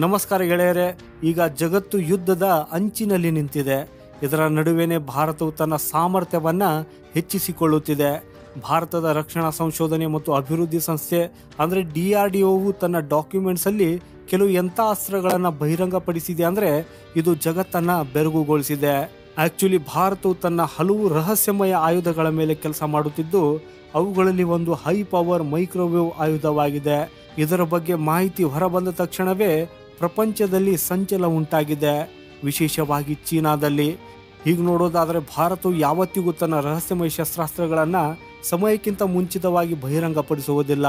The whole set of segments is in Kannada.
ನಮಸ್ಕಾರ ಗೆಳೆಯರೇ. ಈಗ ಜಗತ್ತು ಯುದ್ಧದ ಅಂಚಿನಲ್ಲಿ ನಿಂತಿದೆ. ಇದರ ನಡುವೆನೇ ಭಾರತವು ತನ್ನ ಸಾಮರ್ಥ್ಯವನ್ನ ಹೆಚ್ಚಿಸಿಕೊಳ್ಳುತ್ತಿದೆ. ಭಾರತದ ರಕ್ಷಣಾ ಸಂಶೋಧನೆ ಮತ್ತು ಅಭಿವೃದ್ಧಿ ಸಂಸ್ಥೆ ಅಂದ್ರೆ DRDOವು ತನ್ನ ಡಾಕ್ಯುಮೆಂಟ್ಸ್ ಅಲ್ಲಿ ಕೆಲವು ಎಂಥ ಅಸ್ತ್ರಗಳನ್ನ ಬಹಿರಂಗಪಡಿಸಿದೆ ಅಂದ್ರೆ ಇದು ಜಗತ್ತನ್ನ ಬೆರಗುಗೊಳಿಸಿದೆ. ಆಕ್ಚುಲಿ ಭಾರತವು ತನ್ನ ಹಲವು ರಹಸ್ಯಮಯ ಆಯುಧಗಳ ಮೇಲೆ ಕೆಲಸ ಮಾಡುತ್ತಿದ್ದು ಅವುಗಳಲ್ಲಿ ಒಂದು ಹೈ ಪವರ್ ಮೈಕ್ರೋವೇವ್ ಆಯುಧವಾಗಿದೆ. ಇದರ ಬಗ್ಗೆ ಮಾಹಿತಿ ಹೊರಬಂದ ತಕ್ಷಣವೇ ಪ್ರಪಂಚದಲ್ಲಿ ಸಂಚಲನ ಉಂಟಾಗಿದೆ, ವಿಶೇಷವಾಗಿ ಚೀನಾದಲ್ಲಿ. ಹೀಗೆ ನೋಡೋದಾದರೆ ಭಾರತವು ಯಾವತ್ತಿಗೂ ತನ್ನ ರಹಸ್ಯಮಯ ಶಸ್ತ್ರಾಸ್ತ್ರಗಳನ್ನು ಸಮಯಕ್ಕಿಂತ ಮುಂಚಿತವಾಗಿ ಬಹಿರಂಗಪಡಿಸುವುದಿಲ್ಲ.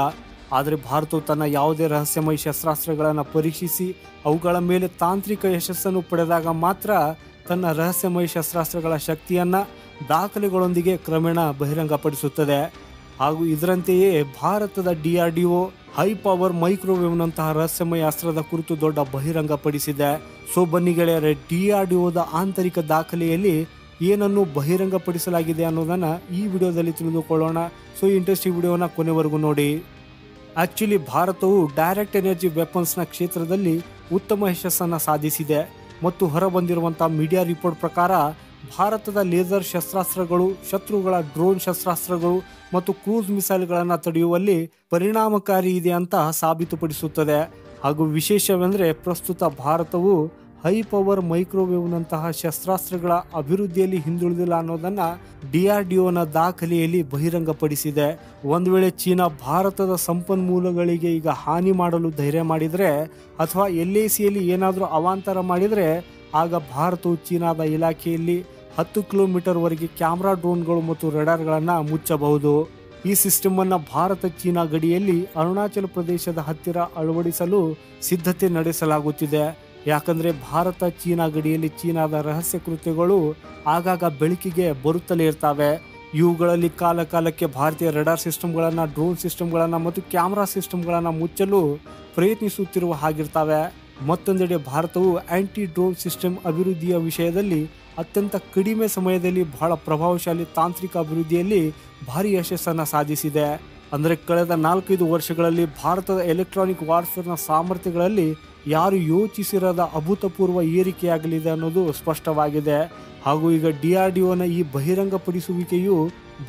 ಆದರೆ ಭಾರತವು ತನ್ನ ಯಾವುದೇ ರಹಸ್ಯಮಯ ಶಸ್ತ್ರಾಸ್ತ್ರಗಳನ್ನು ಪರೀಕ್ಷಿಸಿ ಅವುಗಳ ಮೇಲೆ ತಾಂತ್ರಿಕ ಯಶಸ್ಸನ್ನು ಪಡೆದಾಗ ಮಾತ್ರ ತನ್ನ ರಹಸ್ಯಮಯ ಶಸ್ತ್ರಾಸ್ತ್ರಗಳ ಶಕ್ತಿಯನ್ನು ದಾಖಲೆಗಳೊಂದಿಗೆ ಕ್ರಮೇಣ ಬಹಿರಂಗಪಡಿಸುತ್ತದೆ. ಹಾಗೂ ಇದರಂತೆಯೇ ಭಾರತದ DRDO ಹೈ ಪವರ್ ಮೈಕ್ರೋವೇವ್ನಂತಹ ರಹಸ್ಯಮಯ ಅಸ್ತ್ರದ ಕುರಿತು ದೊಡ್ಡ ಬಹಿರಂಗಪಡಿಸಿದೆ. ಸೊ ಬನ್ನಿ ಗೆಳೆಯರೆ, DRDOದ ಆಂತರಿಕ ದಾಖಲೆಯಲ್ಲಿ ಏನನ್ನು ಬಹಿರಂಗಪಡಿಸಲಾಗಿದೆ ಅನ್ನೋದನ್ನು ಈ ವಿಡಿಯೋದಲ್ಲಿ ತಿಳಿದುಕೊಳ್ಳೋಣ. ಸೊ ಇಂಟ್ರೆಸ್ಟಿಂಗ್ ವಿಡಿಯೋನ ಕೊನೆವರೆಗೂ ನೋಡಿ. ಆಕ್ಚುಲಿ ಭಾರತವು ಡೈರೆಕ್ಟ್ ಎನರ್ಜಿ ವೆಪನ್ಸ್ನ ಕ್ಷೇತ್ರದಲ್ಲಿ ಉತ್ತಮ ಯಶಸ್ಸನ್ನು ಸಾಧಿಸಿದೆ ಮತ್ತು ಹೊರಬಂದಿರುವಂಥ ಮೀಡಿಯಾ ರಿಪೋರ್ಟ್ ಪ್ರಕಾರ ಭಾರತದ ಲೇಸರ್ ಶಸ್ತ್ರಾಸ್ತ್ರಗಳು ಶತ್ರುಗಳ ಡ್ರೋನ್ ಶಸ್ತ್ರಾಸ್ತ್ರಗಳು ಮತ್ತು ಕ್ರೂಸ್ ಮಿಸೈಲ್ಗಳನ್ನು ತಡೆಯುವಲ್ಲಿ ಪರಿಣಾಮಕಾರಿ ಇದೆ ಅಂತ ಸಾಬೀತುಪಡಿಸುತ್ತದೆ. ಹಾಗೂ ವಿಶೇಷವೆಂದರೆ ಪ್ರಸ್ತುತ ಭಾರತವು ಹೈ ಪವರ್ ಮೈಕ್ರೋವೇವ್ನಂತಹ ಶಸ್ತ್ರಾಸ್ತ್ರಗಳ ಅಭಿವೃದ್ಧಿಯಲ್ಲಿ ಹಿಂದುಳಿದಿಲ್ಲ ಅನ್ನೋದನ್ನು DRDOನ ದಾಖಲೆಯಲ್ಲಿ ಬಹಿರಂಗಪಡಿಸಿದೆ. ಒಂದು ವೇಳೆ ಚೀನಾ ಭಾರತದ ಸಂಪನ್ಮೂಲಗಳಿಗೆ ಈಗ ಹಾನಿ ಮಾಡಲು ಧೈರ್ಯ ಮಾಡಿದರೆ ಅಥವಾ LACಯಲ್ಲಿ ಏನಾದರೂ ಅವಾಂತರ ಮಾಡಿದರೆ ಆಗ ಭಾರತವು ಚೀನಾದ ಇಲಾಖೆಯಲ್ಲಿ 10 ಕಿಲೋಮೀಟರ್ವರೆಗೆ ಕ್ಯಾಮ್ರಾ ಡ್ರೋನ್ಗಳು ಮತ್ತು ರೆಡಾರ್ಗಳನ್ನು ಮುಚ್ಚಬಹುದು. ಈ ಸಿಸ್ಟಮ್ ಅನ್ನು ಭಾರತ ಚೀನಾ ಗಡಿಯಲ್ಲಿ ಅರುಣಾಚಲ ಪ್ರದೇಶದ ಹತ್ತಿರ ಅಳವಡಿಸಲು ಸಿದ್ಧತೆ ನಡೆಸಲಾಗುತ್ತಿದೆ. ಯಾಕಂದರೆ ಭಾರತ ಚೀನಾ ಗಡಿಯಲ್ಲಿ ಚೀನಾದ ರಹಸ್ಯ ಕೃತ್ಯಗಳು ಆಗಾಗ ಬೆಳಕಿಗೆ ಬರುತ್ತಲೇ ಇರ್ತವೆ. ಇವುಗಳಲ್ಲಿ ಕಾಲಕಾಲಕ್ಕೆ ಭಾರತೀಯ ರೆಡಾರ್ ಸಿಸ್ಟಮ್ಗಳನ್ನು, ಡ್ರೋನ್ ಸಿಸ್ಟಮ್ಗಳನ್ನು ಮತ್ತು ಕ್ಯಾಮ್ರಾ ಸಿಸ್ಟಮ್ಗಳನ್ನು ಮುಚ್ಚಲು ಪ್ರಯತ್ನಿಸುತ್ತಿರುವ ಹಾಗಿರ್ತವೆ. ಮತ್ತೊಂದೆಡೆ ಭಾರತವು ಆಂಟಿ ಡ್ರೋನ್ ಸಿಸ್ಟಮ್ ಅಭಿವೃದ್ಧಿಯ ವಿಷಯದಲ್ಲಿ ಅತ್ಯಂತ ಕಡಿಮೆ ಸಮಯದಲ್ಲಿ ಬಹಳ ಪ್ರಭಾವಶಾಲಿ ತಾಂತ್ರಿಕ ಅಭಿವೃದ್ಧಿಯಲ್ಲಿ ಭಾರಿ ಯಶಸ್ಸನ್ನು ಸಾಧಿಸಿದೆ. ಅಂದರೆ ಕಳೆದ 4-5 ವರ್ಷಗಳಲ್ಲಿ ಭಾರತದ ಎಲೆಕ್ಟ್ರಾನಿಕ್ ವಾರ್ಫೇರ್ನ ಸಾಮರ್ಥ್ಯಗಳಲ್ಲಿ ಯಾರು ಯೋಚಿಸಿರದ ಅಭೂತಪೂರ್ವ ಏರಿಕೆಯಾಗಲಿದೆ ಅನ್ನೋದು ಸ್ಪಷ್ಟವಾಗಿದೆ. ಹಾಗೂ ಈಗ DRDOನ ಈ ಬಹಿರಂಗಪಡಿಸುವಿಕೆಯು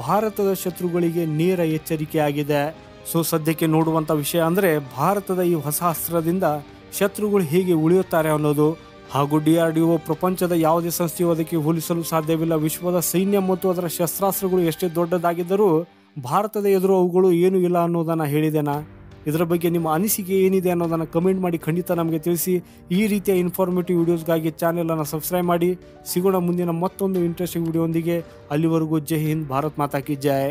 ಭಾರತದ ಶತ್ರುಗಳಿಗೆ ನೇರ ಎಚ್ಚರಿಕೆಯಾಗಿದೆ. ಸೊ ಸದ್ಯಕ್ಕೆ ನೋಡುವಂಥ ವಿಷಯ ಅಂದರೆ ಭಾರತದ ಈ ಹೊಸ ಅಸ್ತ್ರದಿಂದ ಶತ್ರುಗಳು ಹೇಗೆ ಉಳಿಯುತ್ತಾರೆ ಅನ್ನೋದು. ಹಾಗೂ DRDO ಪ್ರಪಂಚದ ಯಾವುದೇ ಸಂಸ್ಥೆಯು ಅದಕ್ಕೆ ಹೋಲಿಸಲು ಸಾಧ್ಯವಿಲ್ಲ. ವಿಶ್ವದ ಸೈನ್ಯ ಮತ್ತು ಅದರ ಶಸ್ತ್ರಾಸ್ತ್ರಗಳು ಎಷ್ಟೇ ದೊಡ್ಡದಾಗಿದ್ದರೂ ಭಾರತದ ಎದುರು ಅವುಗಳು ಏನೂ ಇಲ್ಲ ಅನ್ನೋದನ್ನು ಹೇಳಿದೆನಾ. ಇದರ ಬಗ್ಗೆ ನಿಮ್ಮ ಅನಿಸಿಕೆ ಏನಿದೆ ಅನ್ನೋದನ್ನು ಕಮೆಂಟ್ ಮಾಡಿ ಖಂಡಿತ ನಮಗೆ ತಿಳಿಸಿ. ಈ ರೀತಿಯ ಇನ್ಫಾರ್ಮೇಟಿವ್ ವಿಡಿಯೋಸ್ಗಾಗಿ ಚಾನೆಲನ್ನು ಸಬ್ಸ್ಕ್ರೈಬ್ ಮಾಡಿ. ಸಿಗೋಣ ಮುಂದಿನ ಮತ್ತೊಂದು ಇಂಟ್ರೆಸ್ಟಿಂಗ್ ವಿಡಿಯೋದೊಂದಿಗೆ. ಅಲ್ಲಿವರೆಗೂ ಜೈ ಹಿಂದ್, ಭಾರತ್ ಮಾತಾ ಕಿ ಜೈ.